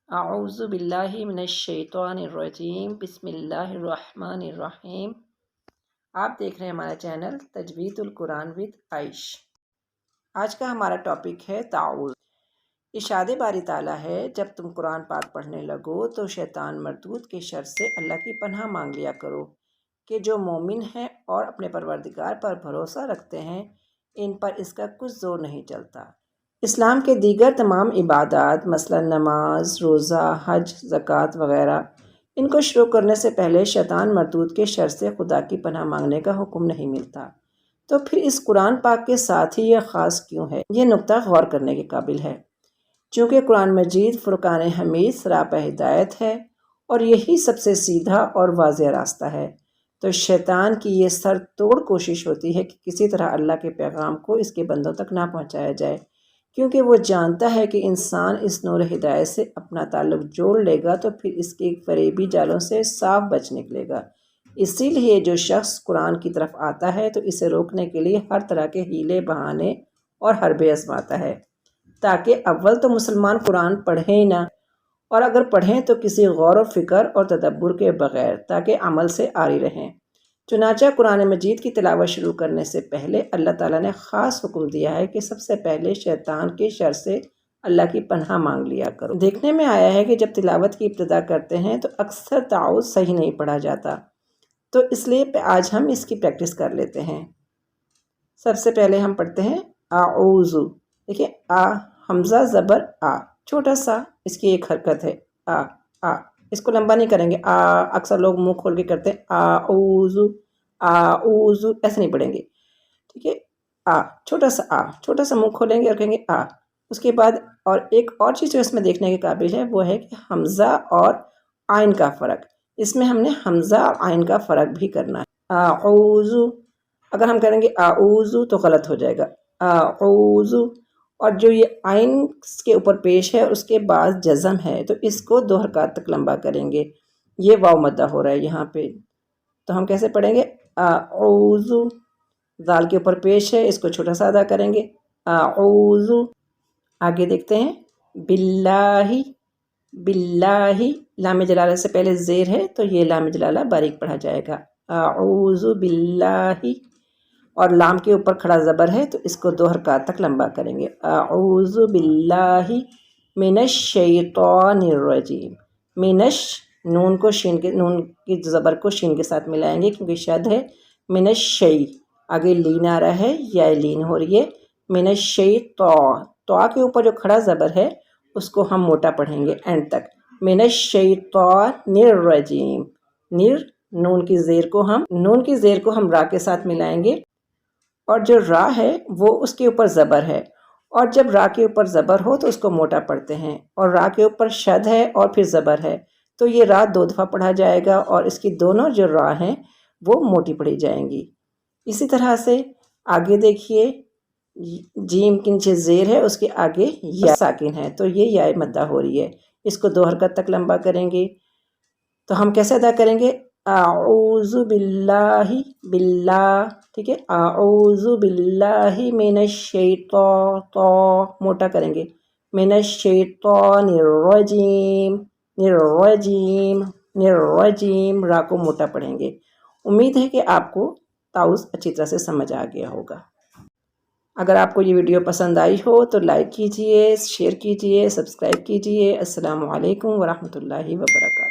اعوذ باللہ من الشیطان الرجیم، بسم اللہ الرحمن الرحیم۔ آپ دیکھ رہے ہیں ہمارا چینل تجوید القرآن ود عائش۔ آج کا ہمارا ٹاپک ہے تعوذ۔ ارشاد باری تعالیٰ ہے، جب تم قرآن پاک پڑھنے لگو تو شیطان مردود کے شر سے اللہ کی پناہ مانگ لیا کرو کہ جو مومن ہیں اور اپنے پروردگار پر بھروسہ رکھتے ہیں ان پر اس کا کچھ زور نہیں چلتا۔ اسلام کے دیگر تمام عبادات مثلا نماز، روزہ، حج، زکوٰۃ وغیرہ ان کو شروع کرنے سے پہلے شیطان مردود کے شر سے خدا کی پناہ مانگنے کا حکم نہیں ملتا، تو پھر اس قرآن پاک کے ساتھ ہی یہ خاص کیوں ہے؟ یہ نقطہ غور کرنے کے قابل ہے، چونکہ قرآن مجید فرقان حمید سراپا ہدایت ہے اور یہی سب سے سیدھا اور واضح راستہ ہے، تو شیطان کی یہ سر توڑ کوشش ہوتی ہے کہ کسی طرح اللہ کے پیغام کو اس کے بندوں تک نہ پہنچایا جائے، کیونکہ وہ جانتا ہے کہ انسان اس نور ہدایت سے اپنا تعلق جوڑ لے گا تو پھر اس کے فریبی جالوں سے صاف بچ نکلے گا۔ اسی لیے جو شخص قرآن کی طرف آتا ہے تو اسے روکنے کے لیے ہر طرح کے ہیلے بہانے اور حربے آزماتا ہے، تاکہ اول تو مسلمان قرآن پڑھیں ہی نہ، اور اگر پڑھیں تو کسی غور و فکر اور تدبر کے بغیر، تاکہ عمل سے عاری رہیں۔ چنانچہ قرآن مجید کی تلاوت شروع کرنے سے پہلے اللہ تعالیٰ نے خاص حکم دیا ہے کہ سب سے پہلے شیطان کے شر سے اللہ کی پناہ مانگ لیا کرو۔ دیکھنے میں آیا ہے کہ جب تلاوت کی ابتدا کرتے ہیں تو اکثر تعوذ صحیح نہیں پڑھا جاتا، تو اس لیے آج ہم اس کی پریکٹس کر لیتے ہیں۔ سب سے پہلے ہم پڑھتے ہیں اعوذ۔ دیکھیں حمزہ زبر چھوٹا سا اس کی ایک حرکت ہے، اس کو لمبا نہیں کریں گے، اکثر لوگ منہ کھول کے کرتے ہیں اعوذ اعوذ، ایسے نہیں پڑھیں گے، ٹھیک ہے؟ چھوٹا سا منہ کھولیں گے اور کہیں گے اس کے بعد اور ایک اور چیز جو اس میں دیکھنے کے قابل ہے وہ ہے کہ حمزہ اور عین کا فرق، اس میں ہم نے حمزہ اور عین کا فرق بھی کرنا ہے۔ اعوذ، اگر ہم کریں گے اعوذ تو غلط ہو جائے گا، اعوذ، اور جو یہ عین کے اوپر پیش ہے اس کے بعد جزم ہے تو اس کو 2 حرکات تک لمبا کریں گے، یہ واو مدہ ہو رہا ہے یہاں پہ، تو ہم کیسے پڑھیں گے؟ اعوذ، ذال کے اوپر پیش ہے، اس کو چھوٹا سا ادا کریں گے، اعوذ۔ آگے دیکھتے ہیں باللہ، باللہ، لام جلالہ سے پہلے زیر ہے تو یہ لام جلالہ باریک پڑھا جائے گا، اعوذ باللہ، اور لام کے اوپر کھڑا زبر ہے تو اس کو 2 حرکات تک لمبا کریں گے، اعوذ باللہ من الشیطان الرجیم۔ منش، نون کی زبر کو شین کے ساتھ ملائیں گے کیونکہ شد ہے، من الشی، آگے لین آ رہا ہے یا لین ہو رہی ہے، من الشیطان، تو کے اوپر جو کھڑا زبر ہے اس کو ہم موٹا پڑھیں گے اینڈ تک، من الشیطان الرجیم، نون کی زیر کو ہم را کے ساتھ ملائیں گے، اور جو را ہے وہ اس کے اوپر زبر ہے، اور جب را کے اوپر زبر ہو تو اس کو موٹا پڑھتے ہیں، اور را کے اوپر شد ہے اور پھر زبر ہے تو یہ را 2 دفعہ پڑھا جائے گا اور اس کی دونوں جو را ہیں وہ موٹی پڑھی جائیں گی۔ اسی طرح سے آگے دیکھیے، جیم کے نیچے زیر ہے، اس کے آگے یا ساکن ہے تو یہ یا مدہ ہو رہی ہے، اس کو 2 حرکت تک لمبا کریں گے، تو ہم کیسے ادا کریں گے؟ اعوذ باللہ، باللہ، ٹھیک ہے، اعوذ باللہ من الشیطان، موٹا کریں گے، من الشیطان الرجیم، الرجیم، را کو موٹا پڑھیں گے۔ امید ہے کہ آپ کو تعوذ اچھی طرح سے سمجھ آ گیا ہوگا۔ اگر آپ کو یہ ویڈیو پسند آئی ہو تو لائک کیجئے، شیئر کیجئے، سبسکرائب کیجئے۔ السلام علیکم ورحمۃ اللہ وبرکاتہ۔